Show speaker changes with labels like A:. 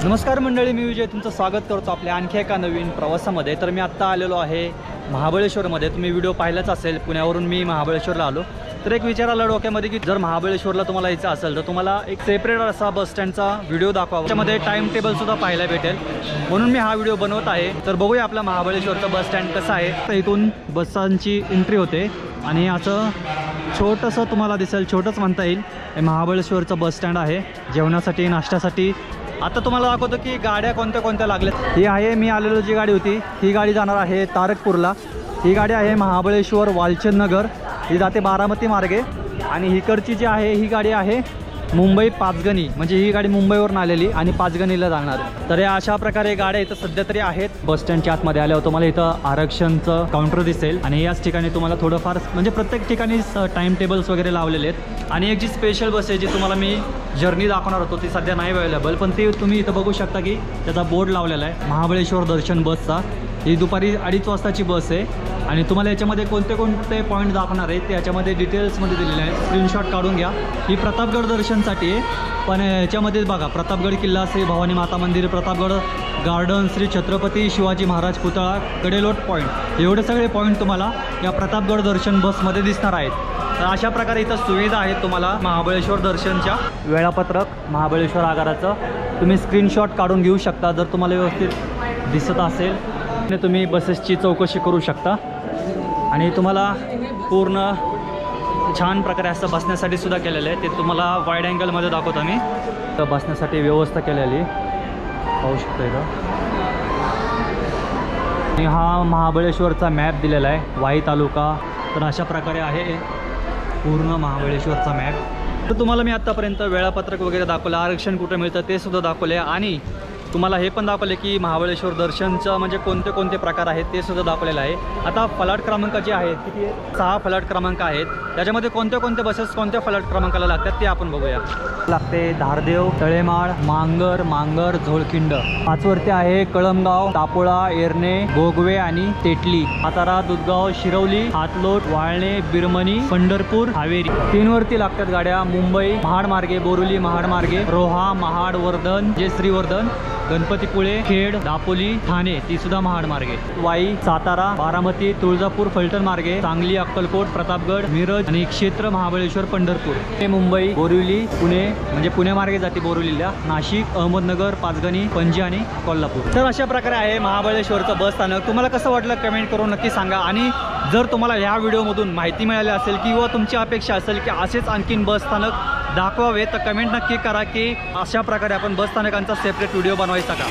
A: नमस्कार मंडळी, मी विजय तुमचं स्वागत करतो आपल्या आणखी एका नवीन प्रवासामध्ये। तर मी आत्ता आलेलो आहे महाबळेश्वरमध्ये। तुम्ही व्हिडिओ पाहिलाच असेल, पुण्यावरून मी महाबळेश्वरला आलो। तर एक विचार आला डोक्यामध्ये की जर महाबळेश्वरला तुम्हाला यायचं असेल तर तुम्हाला एक सेपरेट असा बस स्टँडचा व्हिडिओ दाखवा, त्याच्यामध्ये टाइम टेबल सुद्धा पाहायला भेटेल, म्हणून मी हा व्हिडिओ बनवत आहे। तर बघूया आपला महाबळेश्वरचा बस स्टँड कसा आहे। तर इथून बसांची एंट्री होते आणि असं छोटंसं तुम्हाला दिसेल, छोटंच म्हणता येईल, हे महाबळेश्वरचं बस स्टँड आहे। जेवणासाठी, नाश्त्यासाठी आता तुम्हाला दाखवतो की गाड्या कोणत्या कोणत्या लागल्यात। ही आहे मी आलेलो जी गाडी होती, ही गाडी जाणार आहे तारकपूरला। ही गाडी आहे महाबळेश्वर वालचंद नगर, ही जाते बारामती मार्गे। आणि हिकडची जी आहे ही गाडी आहे मुंबई पाचगणी, म्हणजे ही गाडी मुंबईवरून आलेली आणि पाचगणीला जाणार। तर या अशा प्रकारे गाड्या इथं सध्या तरी आहेत। बस स्टँडच्या आतमध्ये आल्यावर तुम्हाला इथं आरक्षणचं काउंटर दिसेल आणि याच ठिकाणी तुम्हाला थोडंफार म्हणजे प्रत्येक ठिकाणी टाइम टेबल्स वगैरे लावलेले आहेत। आणि एक जी स्पेशल बस आहे जी तुम्हाला मी जर्नी दाखवणार होतो ती सध्या नाही अवेलेबल, पण ती तुम्ही इथं बघू शकता की त्याचा बोर्ड लावलेला आहे महाबळेश्वर दर्शन बसचा। ही दुपारी 2:30 वाजताची बस आहे आणि तुम्हाला याच्यामध्ये कोणते कोणते पॉईंट दाखवणार आहे ते याच्यामध्ये डिटेल्समध्ये दिलेले आहे, स्क्रीनशॉट काढून घ्या। ही प्रतापगड दर्शनसाठी आहे, पण याच्यामध्ये बघा प्रतापगड किल्ला, श्री भवानी माता मंदिर, प्रतापगड गार्डन, श्री छत्रपती शिवाजी महाराज पुतळा, कडेलोट पॉईंट, एवढे सगळे पॉईंट तुम्हाला या प्रतापगड दर्शन बसमध्ये दिसणार आहेत। तर अशा प्रकारे इथं सुविधा आहेत तुम्हाला महाबळेश्वर दर्शनच्या। वेळापत्रक महाबळेश्वर आगाराचं तुम्ही स्क्रीनशॉट काढून घेऊ शकता, जर तुम्हाला व्यवस्थित दिसत असेल तुम्ही बसेसची चौकशी करू शकता। आणि तुम्हाला पूर्ण छान प्रकारे असं बसण्यासाठी सुद्धा केलेलं आहे, ते तुम्हाला वाईड अँगलमध्ये दाखवतो मी। तर बसण्यासाठी व्यवस्था केलेली पाहू शकता इथं। आणि हा महाबळेश्वरचा मॅप दिलेला आहे, वाई तालुका। तर अशा प्रकारे आहे पूर्ण महाबळेश्वरचा मॅप। तर तुम्हाला मी आत्तापर्यंत वेळापत्रक वगैरे दाखवलं, आरक्षण कुठे मिळतं ते सुद्धा दाखवले, आणि तुम्हाला हे पण दाखवले की महाबळेश्वर दर्शनचं म्हणजे कोणते कोणते प्रकार आहेत ते सुद्धा दाखवलेलं आहे। आता फलाट क्रमांक जे आहेत किती आहे, 6 फलाट क्रमांक आहेत, त्याच्यामध्ये कोणत्या कोणत्या बसेस कोणत्या फलाट क्रमांकाला लागतात ते आपण बघूया। लागते धारदेव, तळेमाळ, मांगर, झोळखिंड। 5 वरती आहे कळमगाव, तापोळा, एरणे, गोगवे आणि तेटली। सातारा, दुधगाव, शिरवली, हातलोट, वाळणे, बिरमणी, पंढरपूर, हावेरी। 3 वरती लागतात गाड्या मुंबई महाड मार्गे, बोरुली महाड मार्गे, रोहा, महाड, वर्धन, जे श्रीवर्धन, गणपतीपुळे, खेड, दापोली, ठाणे, ती सुद्धा महाड मार्गे। वाई, सातारा, बारामती, तुळजापूर, फलटण मार्गे, सांगली, अक्कलकोट, प्रतापगड, मिरज आणि क्षेत्र महाबळेश्वर, पंढरपूर। हे मुंबई, बोरिवली, पुणे म्हणजे पुणे मार्गे जाते बोरिवलीला, नाशिक, अहमदनगर, पाचगणी, पणजी आणि कोल्हापूर। तर अशा प्रकारे आहे महाबळेश्वरचं बस स्थानक। तुम्हाला कसं वाटलं कमेंट करून नक्की सांगा। आणि जर तुम्हाला ह्या व्हिडिओमधून माहिती मिळाली असेल किंवा तुमची अपेक्षा असेल की असेच आणखीन बस स्थानक दाखवावे, तर कमेंट नक्की करा की अशा प्रकारे आपण बस स्थानकांचा सेपरेट व्हिडिओ बनवायचा का।